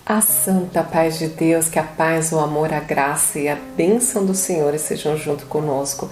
A santa paz de Deus, que a paz, o amor, a graça e a bênção do Senhor estejam junto conosco.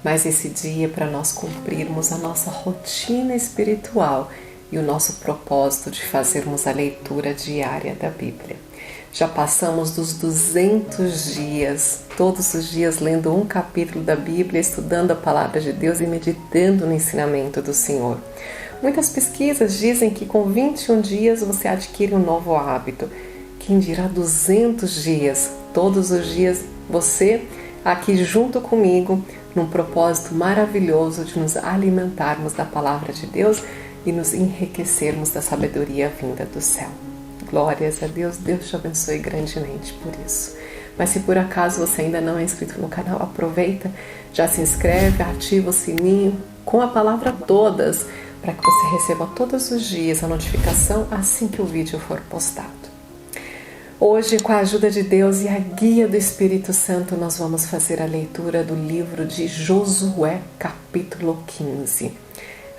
Mas esse dia é para nós cumprirmos a nossa rotina espiritual e o nosso propósito de fazermos a leitura diária da Bíblia. Já passamos dos 200 dias, todos os dias lendo um capítulo da Bíblia, estudando a palavra de Deus e meditando no ensinamento do Senhor. Muitas pesquisas dizem que com 21 dias você adquire um novo hábito. Quem dirá 200 dias? Todos os dias você aqui junto comigo, num propósito maravilhoso de nos alimentarmos da palavra de Deus e nos enriquecermos da sabedoria vinda do céu. Glórias a Deus, Deus te abençoe grandemente por isso. Mas se por acaso você ainda não é inscrito no canal, aproveita, já se inscreve, ativa o sininho com a palavra todas, para que você receba todos os dias a notificação assim que o vídeo for postado. Hoje, com a ajuda de Deus e a guia do Espírito Santo, nós vamos fazer a leitura do livro de Josué, capítulo 15.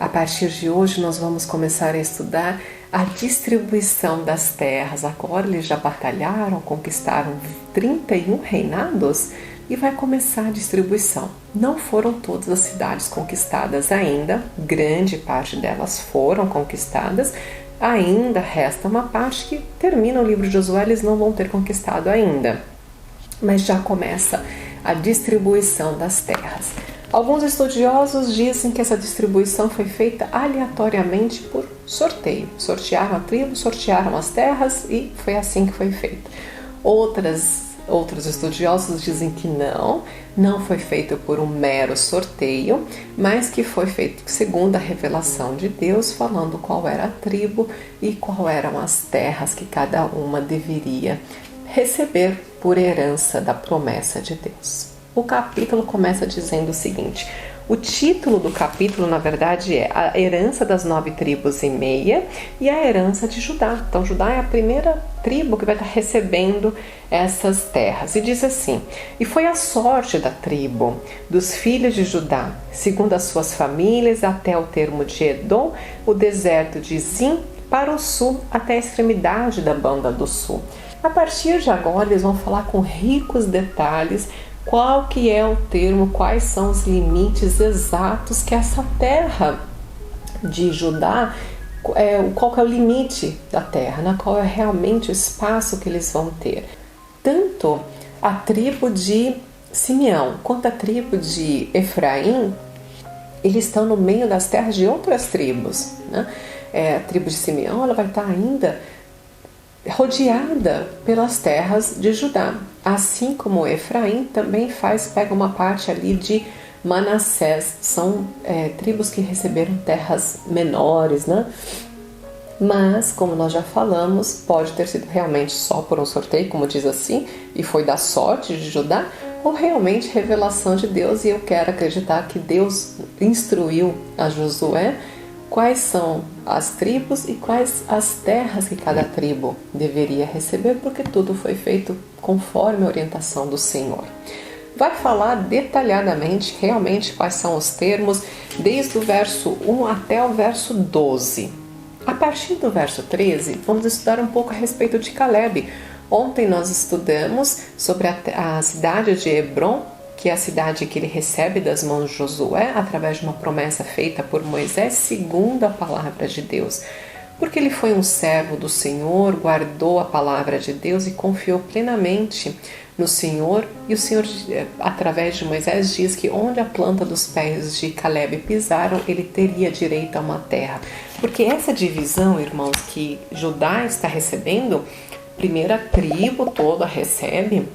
A partir de hoje, nós vamos começar a estudar a distribuição das terras. Agora eles já batalharam, conquistaram 31 reinados e vai começar a distribuição. Não foram todas as cidades conquistadas ainda, grande parte delas foram conquistadas. Ainda resta uma parte que termina o livro de Josué, eles não vão ter conquistado ainda. Mas já começa a distribuição das terras. Alguns estudiosos dizem que essa distribuição foi feita aleatoriamente por sorteio. Sortearam a tribo, sortearam as terras e foi assim que foi feito. Outros estudiosos dizem que não foi feito por um mero sorteio, mas que foi feito segundo a revelação de Deus, falando qual era a tribo e qual eram as terras que cada uma deveria receber por herança da promessa de Deus. O capítulo começa dizendo o seguinte: o título do capítulo, na verdade, é a herança das 9 tribos e meia e a herança de Judá. Então, Judá é a primeira tribo que vai estar recebendo essas terras. E diz assim: e foi a sorte da tribo dos filhos de Judá, segundo as suas famílias, até o termo de Edom, o deserto de Zim, para o sul, até a extremidade da banda do sul. A partir de agora, eles vão falar com ricos detalhes qual que é o termo, quais são os limites exatos que essa terra de Judá, qual que é o limite da terra, né? Qual é realmente o espaço que eles vão ter. Tanto a tribo de Simeão quanto a tribo de Efraim, eles estão no meio das terras de outras tribos, né? A tribo de Simeão ela vai estar ainda rodeada pelas terras de Judá, assim como Efraim também pega uma parte ali de Manassés. São tribos que receberam terras menores, né? Mas, como nós já falamos, pode ter sido realmente só por um sorteio, como diz assim, e foi da sorte de Judá, ou realmente revelação de Deus, e eu quero acreditar que Deus instruiu a Josué quais são as tribos e quais as terras que cada tribo deveria receber, porque tudo foi feito conforme a orientação do Senhor. Vai falar detalhadamente realmente quais são os termos, desde o verso 1 até o verso 12. A partir do verso 13, vamos estudar um pouco a respeito de Calebe. Ontem nós estudamos sobre a cidade de Hebron, que é a cidade que ele recebe das mãos de Josué através de uma promessa feita por Moisés segundo a palavra de Deus. Porque ele foi um servo do Senhor, guardou a palavra de Deus e confiou plenamente no Senhor. E o Senhor, através de Moisés, diz que onde a planta dos pés de Calebe pisaram, ele teria direito a uma terra. Porque essa divisão, irmãos, que Judá está recebendo, a primeira tribo toda recebe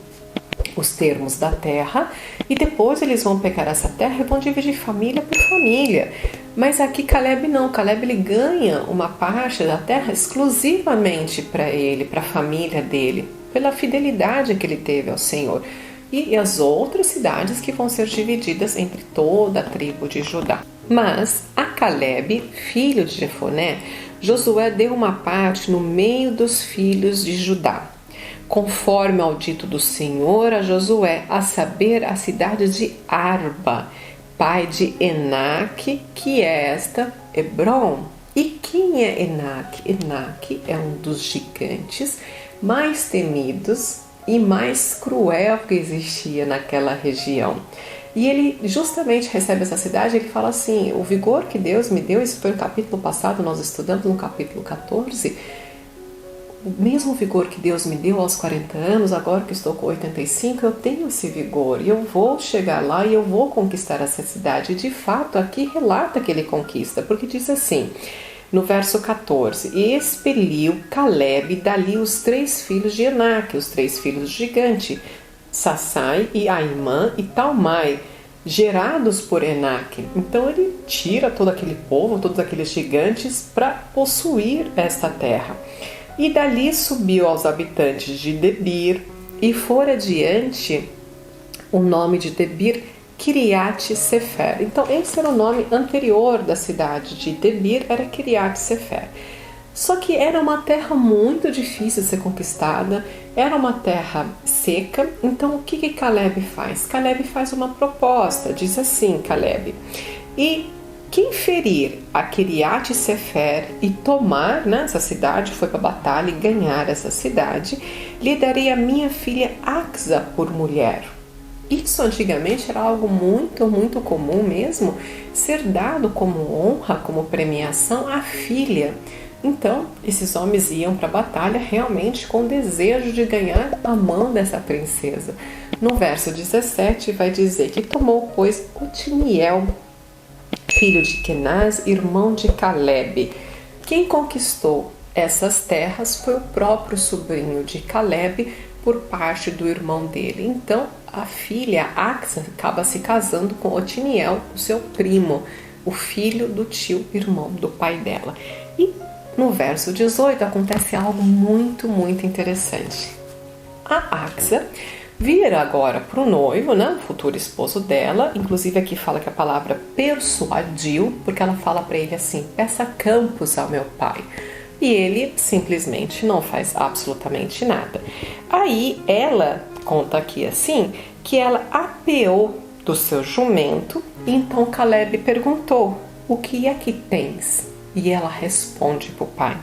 os termos da terra, e depois eles vão pegar essa terra e vão dividir família por família. Mas aqui Calebe não, Calebe ele ganha uma parte da terra exclusivamente para ele, para a família dele, pela fidelidade que ele teve ao Senhor. E as outras cidades que vão ser divididas entre toda a tribo de Judá. Mas a Calebe, filho de Jefoné, Josué deu uma parte no meio dos filhos de Judá, conforme ao dito do Senhor a Josué, a saber, a cidade de Arba, pai de Enaque, que é esta Hebron. E quem é Enaque? Enaque é um dos gigantes mais temidos e mais cruel que existia naquela região. E ele justamente recebe essa cidade, ele fala assim, o vigor que Deus me deu, isso foi no capítulo passado, nós estudamos no capítulo 14, o mesmo vigor que Deus me deu aos 40 anos, agora que estou com 85, eu tenho esse vigor e eu vou chegar lá e eu vou conquistar essa cidade. E de fato, aqui relata que ele conquista, porque diz assim, no verso 14, e expeliu Caleb dali os 3 filhos de Enaque, os 3 filhos do gigante, Sassai e Aimã e Talmai, gerados por Enaque. Então ele tira todo aquele povo, todos aqueles gigantes para possuir esta terra. E dali subiu aos habitantes de Debir e fora adiante o nome de Debir, Kiriat Sefer. Então esse era o nome anterior da cidade de Debir, era Kiriat Sefer. Só que era uma terra muito difícil de ser conquistada, era uma terra seca. Então o que Caleb faz? Caleb faz uma proposta, diz assim Caleb, e quem ferir a Kiriat Sefer e tomar essa cidade, foi para a batalha e ganhar essa cidade, lhe daria minha filha Axa por mulher. Isso antigamente era algo muito comum mesmo, ser dado como honra, como premiação à filha. Então, esses homens iam para a batalha realmente com o desejo de ganhar a mão dessa princesa. No verso 17 vai dizer que tomou, pois, Otiniel, filho de Kenaz, irmão de Caleb. Quem conquistou essas terras foi o próprio sobrinho de Caleb por parte do irmão dele. Então, a filha Axa acaba se casando com Otiniel, o seu primo, o filho do tio irmão do pai dela. E no verso 18 acontece algo muito interessante. A Axa vira agora para o noivo, o futuro esposo dela, inclusive aqui fala que a palavra persuadiu, porque ela fala para ele assim, peça campos ao meu pai. E ele simplesmente não faz absolutamente nada. Aí ela conta aqui assim, que ela apeou do seu jumento, e então Caleb perguntou, o que é que tens? E ela responde para o pai,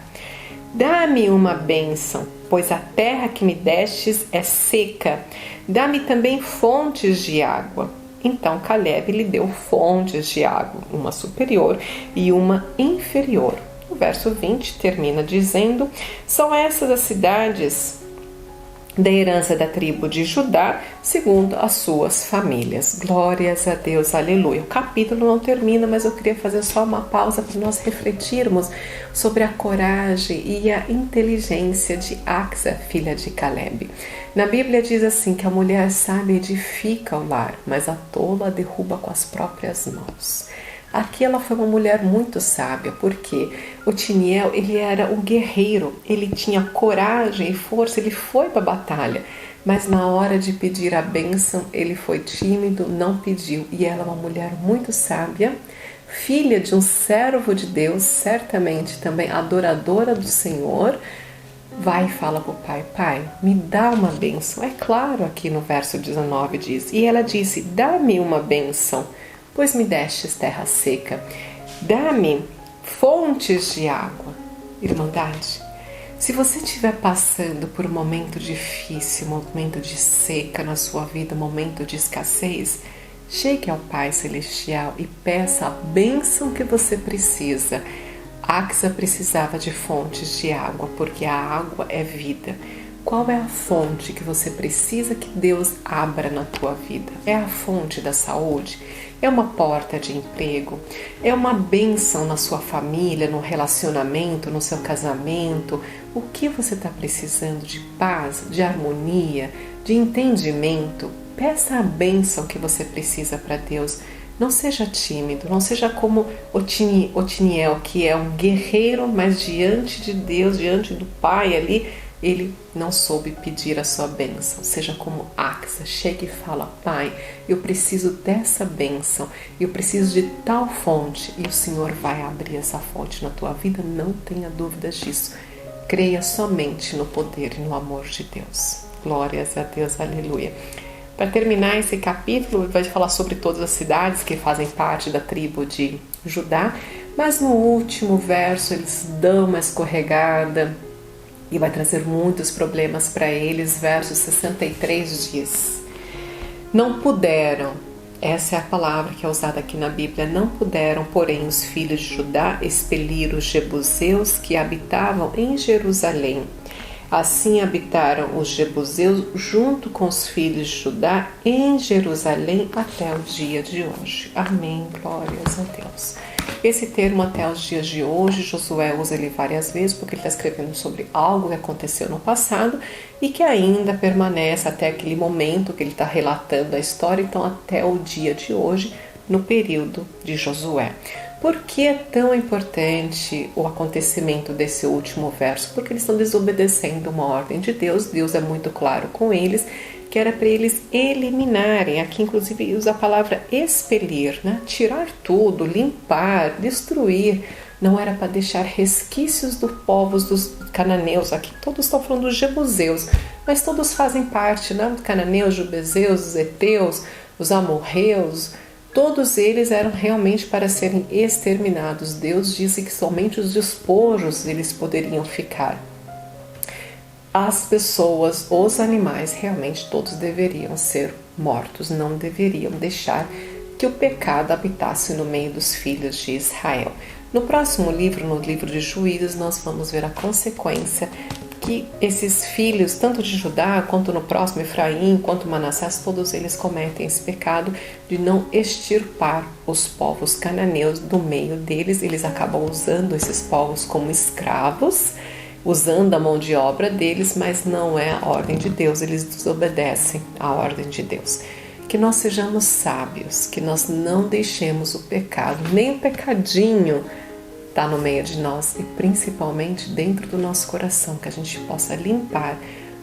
dá-me uma bênção, pois a terra que me destes é seca. Dá-me também fontes de água. Então Caleb lhe deu fontes de água, uma superior e uma inferior. O verso 20 termina dizendo, são essas as cidades da herança da tribo de Judá, segundo as suas famílias. Glórias a Deus, aleluia. O capítulo não termina, mas eu queria fazer só uma pausa para nós refletirmos sobre a coragem e a inteligência de Axa, filha de Caleb. Na Bíblia diz assim, que a mulher sábia edifica o lar, mas a tola derruba com as próprias mãos. Aqui ela foi uma mulher muito sábia, porque Otiniel, ele era um guerreiro, ele tinha coragem e força, ele foi para a batalha, mas na hora de pedir a bênção, ele foi tímido, não pediu. E ela é uma mulher muito sábia, filha de um servo de Deus, certamente também adoradora do Senhor, vai e fala para o pai, pai, me dá uma bênção. É claro, aqui no verso 19 diz, e ela disse, dá-me uma bênção, pois me destes terra seca, dá-me fontes de água. Irmandade, se você estiver passando por um momento difícil, um momento de seca na sua vida, um momento de escassez, chegue ao Pai Celestial e peça a bênção que você precisa. Axa precisava de fontes de água, porque a água é vida. Qual é a fonte que você precisa que Deus abra na tua vida? É a fonte da saúde? É uma porta de emprego? É uma bênção na sua família, no relacionamento, no seu casamento? O que você está precisando de paz, de harmonia, de entendimento? Peça a bênção que você precisa para Deus. Não seja tímido, não seja como Otiniel, que é um guerreiro, mas diante de Deus, diante do Pai ali, ele não soube pedir a sua bênção. Seja como Axa, chega e fala, Pai, eu preciso dessa bênção, eu preciso de tal fonte, e o Senhor vai abrir essa fonte na tua vida, não tenha dúvidas disso. Creia somente no poder e no amor de Deus. Glórias a Deus, aleluia. Para terminar esse capítulo, vai falar sobre todas as cidades que fazem parte da tribo de Judá, mas no último verso eles dão uma escorregada, e vai trazer muitos problemas para eles. Verso 63 diz: não puderam, essa é a palavra que é usada aqui na Bíblia, não puderam, porém, os filhos de Judá expelir os jebuseus que habitavam em Jerusalém. Assim habitaram os jebuseus junto com os filhos de Judá em Jerusalém até o dia de hoje. Amém, glórias a Deus. Esse termo até os dias de hoje, Josué usa ele várias vezes porque ele está escrevendo sobre algo que aconteceu no passado e que ainda permanece até aquele momento que ele está relatando a história, então até o dia de hoje, no período de Josué. Por que é tão importante o acontecimento desse último verso? Porque eles estão desobedecendo uma ordem de Deus. Deus é muito claro com eles, que era para eles eliminarem. Aqui inclusive usa a palavra expelir, né? Tirar tudo, limpar, destruir. Não era para deixar resquícios dos povos dos cananeus. Aqui todos estão falando dos jebuseus, mas todos fazem parte, né? Dos cananeus, jubezeus, os heteus, os amorreus. Todos eles eram realmente para serem exterminados. Deus disse que somente os despojos eles poderiam ficar. As pessoas, os animais, realmente todos deveriam ser mortos. Não deveriam deixar que o pecado habitasse no meio dos filhos de Israel. No próximo livro, no livro de Juízes, nós vamos ver a consequência que esses filhos, tanto de Judá, quanto no próximo Efraim, quanto Manassés, todos eles cometem esse pecado de não extirpar os povos cananeus do meio deles. Eles acabam usando esses povos como escravos, usando a mão de obra deles, mas não é a ordem de Deus, eles desobedecem a ordem de Deus. Que nós sejamos sábios, que nós não deixemos o pecado, nem o pecadinho está no meio de nós e principalmente dentro do nosso coração, que a gente possa limpar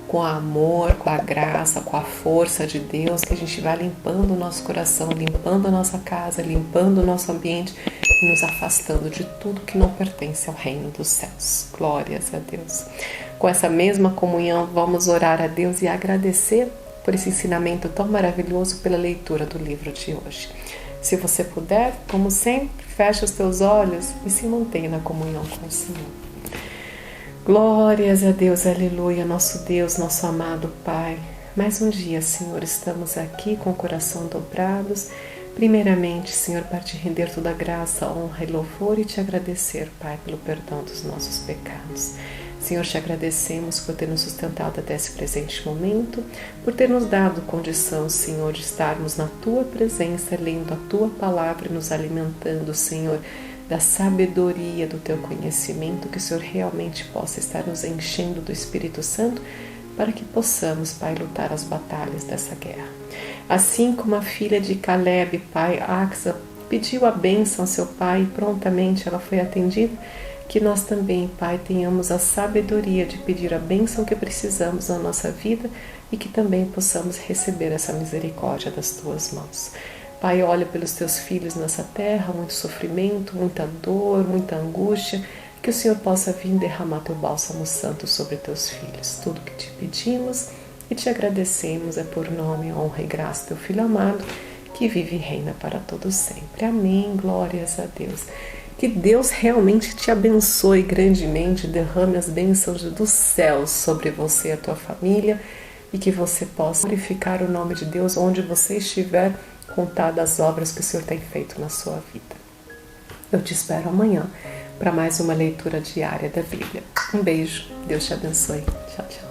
com amor, com a graça, com a força de Deus, que a gente vai limpando o nosso coração, limpando a nossa casa, limpando o nosso ambiente e nos afastando de tudo que não pertence ao reino dos céus. Glórias a Deus. Com essa mesma comunhão, vamos orar a Deus e agradecer por esse ensinamento tão maravilhoso, pela leitura do livro de hoje. Se você puder, como sempre, feche os teus olhos e se mantenha na comunhão com o Senhor. Glórias a Deus, aleluia, nosso Deus, nosso amado Pai. Mais um dia, Senhor, estamos aqui com o coração dobrados. Primeiramente, Senhor, para te render toda a graça, honra e louvor e te agradecer, Pai, pelo perdão dos nossos pecados. Senhor, te agradecemos por ter nos sustentado até esse presente momento, por ter nos dado condição, Senhor, de estarmos na Tua presença, lendo a Tua palavra e nos alimentando, Senhor, da sabedoria do Teu conhecimento, que o Senhor realmente possa estar nos enchendo do Espírito Santo, para que possamos, Pai, lutar as batalhas dessa guerra. Assim como a filha de Caleb, Pai, Axa, pediu a bênção ao seu pai e prontamente ela foi atendida, que nós também, Pai, tenhamos a sabedoria de pedir a bênção que precisamos na nossa vida e que também possamos receber essa misericórdia das Tuas mãos. Pai, olha pelos Teus filhos nessa terra, muito sofrimento, muita dor, muita angústia, que o Senhor possa vir derramar Teu bálsamo santo sobre Teus filhos. Tudo que Te pedimos e Te agradecemos é por nome, honra e graça Teu Filho amado, que vive e reina para todos sempre. Amém, glórias a Deus. Que Deus realmente te abençoe grandemente, derrame as bênçãos dos céus sobre você e a tua família e que você possa glorificar o nome de Deus onde você estiver, contar das obras que o Senhor tem feito na sua vida. Eu te espero amanhã para mais uma leitura diária da Bíblia. Um beijo, Deus te abençoe. Tchau, tchau.